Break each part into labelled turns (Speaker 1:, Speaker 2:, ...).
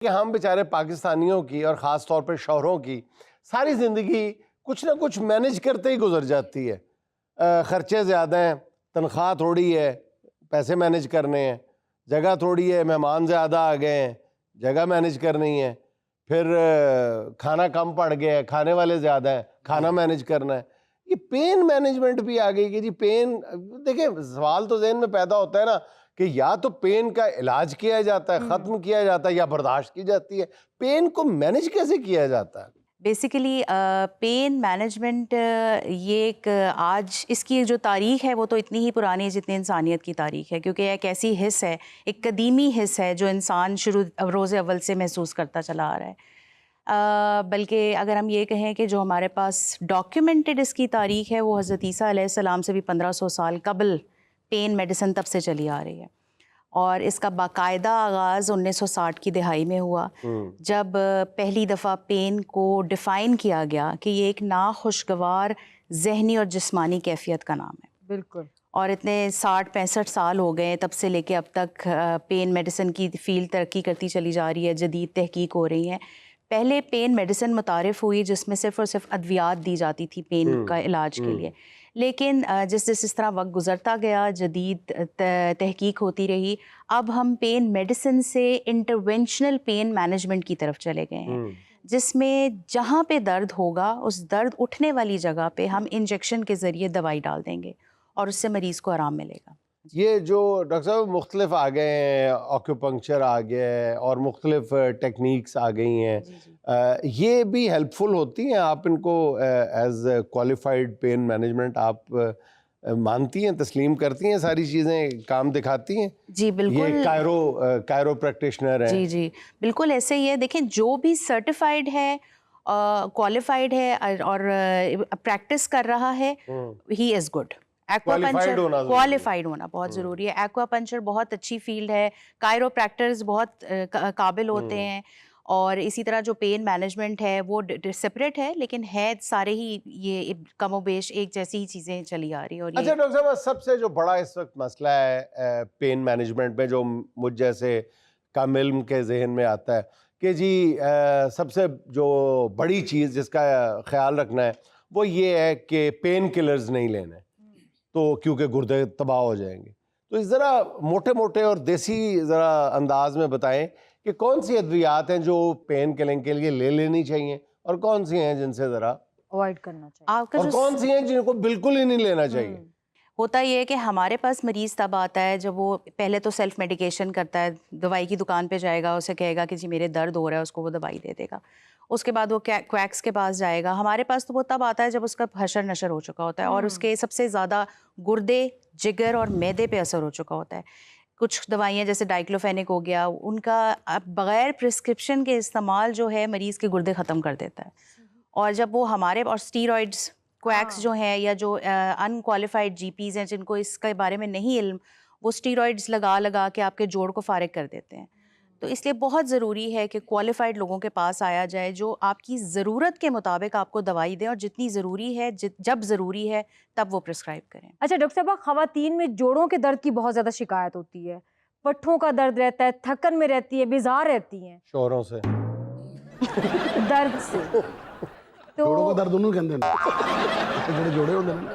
Speaker 1: कि हम बेचारे पाकिस्तानियों की और ख़ास तौर पे शौहरों की सारी ज़िंदगी कुछ ना कुछ मैनेज करते ही गुजर जाती है। ख़र्चे ज़्यादा हैं, तनख्वाह थोड़ी है, पैसे मैनेज करने हैं, जगह थोड़ी है, मेहमान ज़्यादा आ गए हैं, जगह मैनेज करनी है, फिर खाना कम पड़ गया है, खाने वाले ज़्यादा हैं, खाना मैनेज करना है। ये पेन मैनेजमेंट भी आ गई कि जी पेन, देखिए सवाल तो ज़हन में पैदा होता है ना कि या तो पेन का इलाज किया जाता है, ख़त्म किया जाता है, या बर्दाश्त की जाती है। पेन को मैनेज कैसे किया जाता है?
Speaker 2: बेसिकली पेन मैनेजमेंट ये एक आज इसकी जो तारीख़ है वो तो इतनी ही पुरानी है जितनी इंसानियत की तारीख़ है, क्योंकि एक ऐसी हिस्स है, एक कदीमी हिस्स है जो इंसान शुरू रोज़े अव्वल से महसूस करता चला आ रहा है। बल्कि अगर हम ये कहें कि जो हमारे पास डॉक्यूमेंटेड इसकी तारीख़ है वो हज़रत ईसा अलैहिस्सलाम से भी 1500 साल कबल पेन मेडिसिन तब से चली आ रही है। और इसका बाकायदा आगाज़ 1960 की दिहाई में हुआ, जब पहली दफ़ा पेन को डिफ़ाइन किया गया कि ये एक नाखुशगवार ज़हनी और जिस्मानी कैफ़ियत का नाम है।
Speaker 3: बिल्कुल।
Speaker 2: और इतने 60-65 साल हो गए तब से लेके अब तक पेन मेडिसिन की फ़ील्ड तरक्की करती चली जा रही है, जदीद तहकीक हो रही हैं। पहले पेन मेडिसिन मुतारिफ़ हुई जिसमें सिर्फ़ और सिर्फ अद्वियात दी जाती थी पेन का इलाज के लिए। लेकिन जिस तरह वक्त गुज़रता गया, जदीद तहकीक होती रही, अब हम पेन मेडिसिन से इंटरवेंशनल पेन मैनेजमेंट की तरफ चले गए हैं, जिसमें जहाँ पे दर्द होगा उस दर्द उठने वाली जगह पे हम इंजेक्शन के ज़रिए दवाई डाल देंगे और उससे मरीज़ को आराम मिलेगा।
Speaker 1: ये जो डॉक्टर साहब मुख्तलिफ आ गए हैं, ऑक्यूपंक्चर आ गया है और मुख्तलिफ टेक्निक्स आ गई हैं,
Speaker 2: जी, जी।
Speaker 1: ये भी हेल्पफुल होती हैं? आप इनको एज क्वालिफाइड पेन मैनेजमेंट आप मानती हैं, तस्लीम करती हैं, सारी चीज़ें काम दिखाती हैं?
Speaker 2: जी,
Speaker 1: ये
Speaker 2: बिल्कुल।
Speaker 1: कायरो प्रैक्टिशनर हैं।
Speaker 2: जी, जी। बिल्कुल ऐसे ही है। देखें, जो भी सर्टिफ़ाइड है, क्वालिफ़ाइड है और प्रैक्टिस कर रहा है, ही इज़ गुड।
Speaker 1: क्वालिफाइड
Speaker 2: एक्वापंक्चर
Speaker 1: होना ज़रूरी है।
Speaker 2: क्वालिफ़ाइड होना बहुत ज़रूरी है। एक्वापंक्चर बहुत अच्छी फ़ील्ड है। कायरोप्रैक्टर्स बहुत काबिल होते हैं। और इसी तरह जो पेन मैनेजमेंट है वो सेपरेट है, लेकिन है सारे ही ये कमोबेश एक जैसी ही चीज़ें चली आ रही है। और
Speaker 1: अच्छा
Speaker 2: ये
Speaker 1: डॉक्टर साहब, सबसे जो बड़ा इस वक्त मसला है पेन मैनेजमेंट में, जो मुझ जैसे कम इल्म के जहन में आता है कि जी सबसे जो बड़ी चीज़ जिसका ख्याल रखना है वो ये है कि पेन किलर्स नहीं लेने, तो क्योंकि गुर्दे तबाह हो जाएंगे। तो इस ज़रा मोटे मोटे और देसी ज़रा अंदाज में बताएं कि कौन सी अद्वियात हैं जो पेन किलिंग के लिए ले लेनी चाहिए और कौन सी हैं जिनसे ज़रा,
Speaker 3: अवॉइड करना चाहिए।
Speaker 2: आपका
Speaker 1: और
Speaker 2: जो
Speaker 1: कौन सी हैं जिनको बिल्कुल ही नहीं लेना चाहिए?
Speaker 2: होता ये है कि हमारे पास मरीज़ तब आता है जब वो पहले तो सेल्फ मेडिकेशन करता है, दवाई की दुकान पे जाएगा, उसे कहेगा कि जी मेरे दर्द हो रहा है, उसको वो दवाई दे देगा। उसके बाद वो क्वैक्स के पास जाएगा। हमारे पास तो वो तब आता है जब उसका हशर नशर हो चुका होता है और उसके सबसे ज़्यादा गुर्दे, जिगर और मैदे पे असर हो चुका होता है। कुछ दवाइयाँ जैसे डाइक्लोफेनिक हो गया, उनका अब बगैर प्रिस्क्रिप्शन के इस्तेमाल जो है मरीज़ के गुर्दे ख़त्म कर देता है। और जब वो हमारे और स्टीरॉइड्स, क्वैक्स जो हैं, या जो अनक्वालिफाइड जीपीज़ हैं जिनको इसके बारे में नहीं इल्म, वो स्टीरॉइड्स लगा लगा के आपके जोड़ को फारिग कर देते हैं। तो इसलिए बहुत ज़रूरी है कि क्वालिफाइड लोगों के पास आया जाए जो आपकी ज़रूरत के मुताबिक आपको दवाई दें और जितनी ज़रूरी है, जब ज़रूरी है तब वो प्रिस्क्राइब करें।
Speaker 3: अच्छा डॉक्टर साहबा, ख़वातीन में जोड़ों के दर्द की बहुत ज़्यादा शिकायत होती है, पट्ठों का दर्द रहता है, थकन में रहती है, बेजार रहती हैं
Speaker 1: शोरों से
Speaker 3: दर्द से।
Speaker 4: जोड़ों का
Speaker 3: तो
Speaker 4: दर्द उन्होंने कहते हैं जोड़े जोड़े होते हैं ना।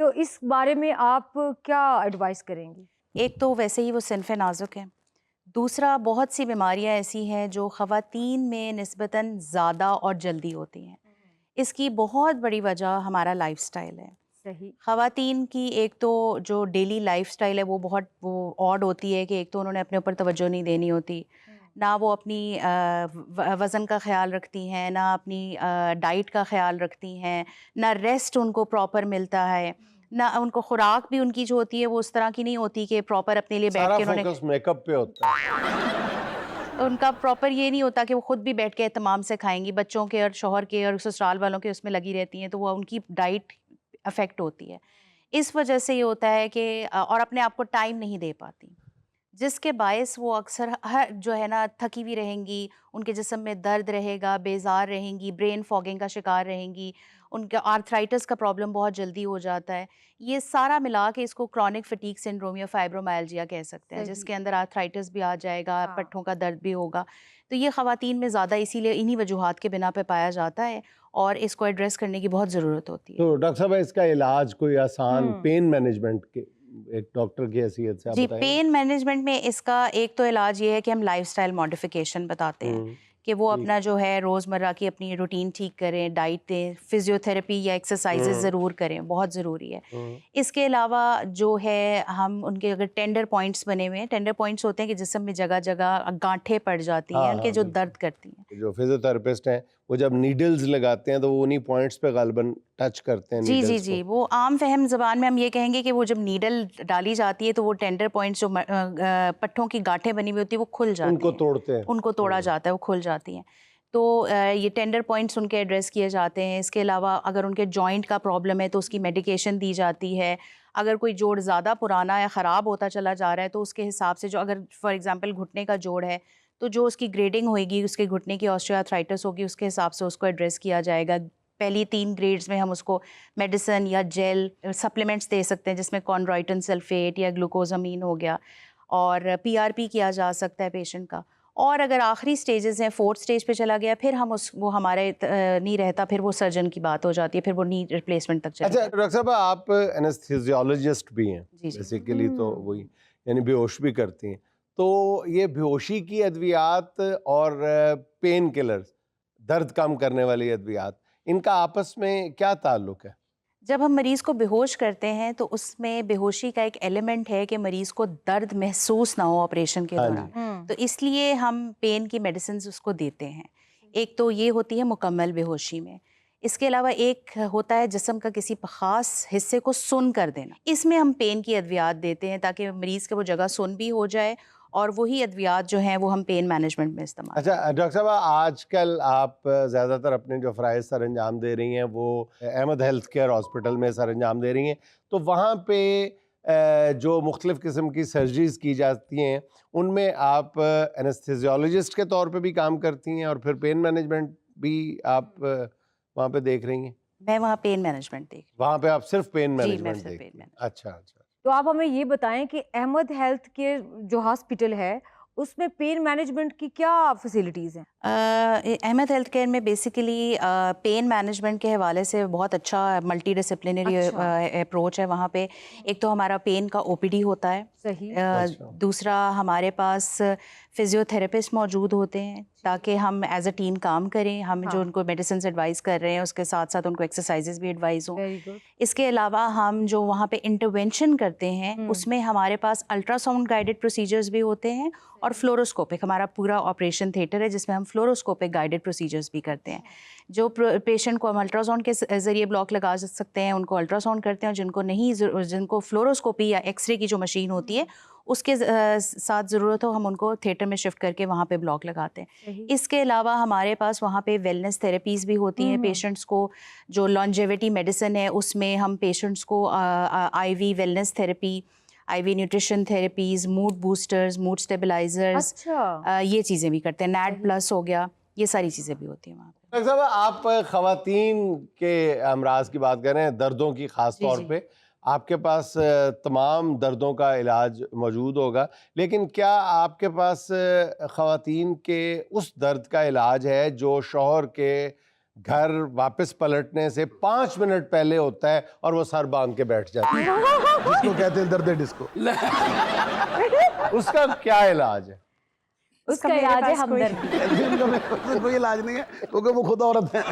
Speaker 3: तो इस बारे में आप क्या एडवाइस करेंगी?
Speaker 2: एक तो वैसे ही वो सिनफ़े नाज़ुक है। दूसरा, बहुत सी बीमारियां ऐसी हैं जो ख़वातीन में निस्बतन ज़्यादा और जल्दी होती हैं। इसकी बहुत बड़ी वजह हमारा लाइफ़स्टाइल है।
Speaker 3: सही।
Speaker 2: ख़वातीन की एक तो जो डेली लाइफ़स्टाइल है वो बहुत वो ऑड होती है कि एक तो उन्होंने अपने ऊपर तवज्जो नहीं देनी होती, ना वो अपनी वज़न का ख़्याल रखती हैं, ना अपनी डाइट का ख़्याल रखती हैं, ना रेस्ट उनको प्रॉपर मिलता है, ना उनको खुराक भी उनकी जो होती है वो उस तरह की नहीं होती कि प्रॉपर अपने लिए बैठ
Speaker 1: सारा
Speaker 2: के उन्होंने
Speaker 1: फोकस मेकअप पे होता है।
Speaker 2: उनका प्रॉपर ये नहीं होता कि वो खुद भी बैठ के एहतमाम से खाएँगी, बच्चों के और शौहर के और ससुराल वालों के उसमें लगी रहती हैं, तो वो उनकी डाइट अफ़ेक्ट होती है। इस वजह से ये होता है कि और अपने आप को टाइम नहीं दे पाती, जिसके बायस वो अक्सर हर जो है ना थकी हुई रहेंगी, उनके जिस्म में दर्द रहेगा, बेज़ार रहेंगी, ब्रेन फॉगिंग का शिकार रहेंगी उनका आर्थराइटिस का प्रॉब्लम बहुत जल्दी हो जाता है। ये सारा मिला के इसको क्रॉनिक फटीग सिंड्रोम या फाइब्रोमाइल्जिया कह सकते हैं,
Speaker 3: सही।
Speaker 2: जिसके अंदर आर्थराइटिस भी आ जाएगा,
Speaker 3: हाँ।
Speaker 2: पट्ठों का दर्द भी होगा। तो ये ख़वातीन में ज़्यादा इसीलिए इन्हीं वजूहात के बिना पे पाया जाता है और इसको एड्रेस करने की बहुत ज़रूरत होती है।
Speaker 1: तो डॉक्टर साहब इसका इलाज कोई आसान
Speaker 3: हम्म।
Speaker 1: पेन मैनेजमेंट के एक डॉक्टर की हैसियत से आप
Speaker 2: जी,
Speaker 1: बताएंगे?
Speaker 2: पेन मैनेजमेंट में इसका एक तो इलाज ये है कि हम लाइफस्टाइल मॉडिफिकेशन बताते हैं
Speaker 1: हम्म,
Speaker 2: कि वो
Speaker 1: ठीक।
Speaker 2: अपना जो है रोज़मर्रा की अपनी रूटीन ठीक करें, डाइट दें, फिजियोथेरेपी या एक्सरसाइजेज ज़रूर करें, बहुत ज़रूरी है। इसके अलावा जो है हम उनके अगर टेंडर पॉइंट्स बने हुए हैं, टेंडर पॉइंट्स होते हैं कि जिस्म में जगह जगह गांठें पड़ जाती हैं,
Speaker 1: हाँ,
Speaker 2: उनके
Speaker 1: हाँ,
Speaker 2: जो
Speaker 1: बिल्कुल।
Speaker 2: दर्द करती हैं।
Speaker 1: जो फिजियोथेरेपिस्ट हैं वो जब नीडल्स लगाते हैं तो वो उन्हीं पॉइंट्स पे गालिबन टच करते हैं
Speaker 2: जी जी
Speaker 1: नीडल्स
Speaker 2: जी,
Speaker 1: को।
Speaker 2: वो आम फहम ज़बान में हम ये कहेंगे कि वो जब नीडल डाली जाती है तो वो टेंडर पॉइंट्स जो पट्ठों की गांठें बनी हुई होती है वो खुल जाती
Speaker 1: उनको
Speaker 2: हैं,
Speaker 1: तोड़ते हैं।
Speaker 2: उनको तोड़ा जाता है, वो खुल जाती हैं। तो ये टेंडर पॉइंट्स उनके एड्रेस किए जाते हैं। इसके अलावा अगर उनके जॉइंट का प्रॉब्लम है तो उसकी मेडिकेशन दी जाती है। अगर कोई जोड़ ज़्यादा पुराना या ख़राब होता चला जा रहा है तो उसके हिसाब से जो अगर फॉर एग्जांपल घुटने का जोड़ है तो जो उसकी ग्रेडिंग होएगी, उसके घुटने की ऑस्टियोआर्थराइटिस होगी, उसके हिसाब से उसको एड्रेस किया जाएगा। पहली 3 ग्रेड्स में हम उसको मेडिसिन या जेल सप्लीमेंट्स दे सकते हैं, जिसमें कॉन्ड्राइटिन सल्फेट या ग्लूकोजामीन हो गया, और पीआरपी किया जा सकता है पेशेंट का। और अगर आखिरी स्टेजेस हैं, 4th स्टेज पे चला गया, फिर हम वो हमारे नहीं रहता, फिर वो सर्जन की बात हो जाती है, फिर वो नी रिप्लेसमेंट तक चला
Speaker 1: अच्छा
Speaker 2: जाता है।
Speaker 1: डॉक्टर साहब आप एनेस्थीसियोलॉजिस्ट भी हैं
Speaker 2: जी जी।
Speaker 1: बेसिकली, तो वही यानी बेहोश भी करती हैं। तो ये बेहोशी की अद्वियात और पेन किलर्स, दर्द कम करने वाली अद्वियात, इनका आपस में क्या ताल्लुक है?
Speaker 2: जब हम मरीज़ को बेहोश करते हैं तो उसमें बेहोशी का एक एलिमेंट है कि मरीज़ को दर्द महसूस ना हो ऑपरेशन के
Speaker 1: हाँ
Speaker 2: दौरान। तो इसलिए हम पेन की मेडिसिन उसको देते हैं। एक तो ये होती है मुकम्मल बेहोशी में। इसके अलावा एक होता है जिस्म का किसी ख़ास हिस्से को सुन कर देना। इसमें हम पेन की अद्वियात देते हैं ताकि मरीज़ के वो जगह सुन भी हो जाए, और वही अद्वियात जो हैं वो हम पेन मैनेजमेंट में इस्तेमाल।
Speaker 1: अच्छा डॉक्टर साहब आजकल आप ज़्यादातर अपने जो फ़राइज़ सर अंजाम दे रही हैं वो अहमद हेल्थ केयर हॉस्पिटल में सर अंजाम दे रही हैं, तो वहाँ पे जो मुख्तलिफ़ किस्म की सर्जरीज़ की जाती हैं उनमें आप एनेस्थीसियोलॉजिस्ट के तौर पे भी काम करती हैं और फिर पेन मैनेजमेंट भी आप वहाँ पे देख रही हैं?
Speaker 2: मैं वहाँ पेन मैनेजमेंट देख।
Speaker 1: वहाँ पे आप सिर्फ पेन
Speaker 2: जी, मैं
Speaker 1: मैनेजमेंट
Speaker 2: सिर्फ
Speaker 1: देखती
Speaker 2: पेन
Speaker 1: हैं।
Speaker 2: मैनेजमेंट।
Speaker 1: अच्छा अच्छा।
Speaker 3: तो आप हमें ये बताएं कि अहमद हेल्थ केयर जो हॉस्पिटल है उसमें पेन मैनेजमेंट की क्या फैसिलिटीज़ हैं?
Speaker 2: अहमद हेल्थ केयर में बेसिकली पेन मैनेजमेंट के हवाले से बहुत अच्छा मल्टी डिसिप्लिनरी
Speaker 3: अच्छा।
Speaker 2: अप्रोच है वहाँ पे। एक तो हमारा पेन का ओपीडी होता है,
Speaker 3: सही।
Speaker 1: अच्छा।
Speaker 2: दूसरा हमारे पास फिजियोथेरेपिस्ट मौजूद होते हैं ताकि हम एज अ टीम काम करें। हम जो
Speaker 3: हाँ।
Speaker 2: उनको मेडिसिन एडवाइस कर रहे हैं उसके साथ साथ उनको एक्सरसाइजेज भी एडवाइस हों।
Speaker 3: Very good.
Speaker 2: इसके अलावा हम जो वहाँ पे इंटरवेंशन करते हैं
Speaker 3: हम्म।
Speaker 2: उसमें हमारे पास अल्ट्रासाउंड गाइडेड प्रोसीजर्स भी होते हैं और फ्लोरोस्कोपिक, हमारा पूरा ऑपरेशन थिएटर है जिसमें हम फ्लोरोस्कोपिक गाइडेड प्रोसीजर्स भी करते हैं। जो पेशेंट को हम अल्ट्रासाउंड के ज़रिए ब्लॉक लगा सकते हैं उनको अल्ट्रासाउंड करते हैं, जिनको नहीं, जिनको फ्लोरोस्कोपी या एक्सरे की जो मशीन होती है उसके साथ ज़रूरत हो हम उनको थिएटर में शिफ्ट करके वहाँ पे ब्लॉक लगाते हैं।
Speaker 3: सही।
Speaker 2: इसके अलावा हमारे पास वहाँ पे वेलनेस थेरेपीज़ भी होती हैं पेशेंट्स को। जो लॉन्जेविटी मेडिसिन है उसमें हम पेशेंट्स को IV wellness therapy, IV nutrition therapies, mood boosters, mood stabilisers,
Speaker 3: अच्छा।
Speaker 2: ये चीज़ें भी करते हैं। नैड प्लस हो गया, ये सारी चीज़ें भी होती हैं वहाँ पे।
Speaker 1: डॉक्टर साहब आप ख़वातीन के अमराज की बात कर रहे हैं, दर्दों की ख़ास
Speaker 2: जी,
Speaker 1: तौर
Speaker 2: जी।
Speaker 1: पे आपके पास तमाम दर्दों का इलाज मौजूद होगा, लेकिन क्या आपके पास ख़वातीन के उस दर्द का इलाज है जो शौहर के घर वापस पलटने से 5 मिनट पहले होता है और वो सर बांध के बैठ जाती है,
Speaker 4: जिसको कहते हैं दर्द डिस्को?
Speaker 1: उसका क्या इलाज है?
Speaker 3: उसका
Speaker 2: मेरे
Speaker 3: इलाज है
Speaker 2: पास कोई-
Speaker 3: हमदर्दी।
Speaker 4: उनका कोई इलाज नहीं है क्योंकि वो खुद औरत है।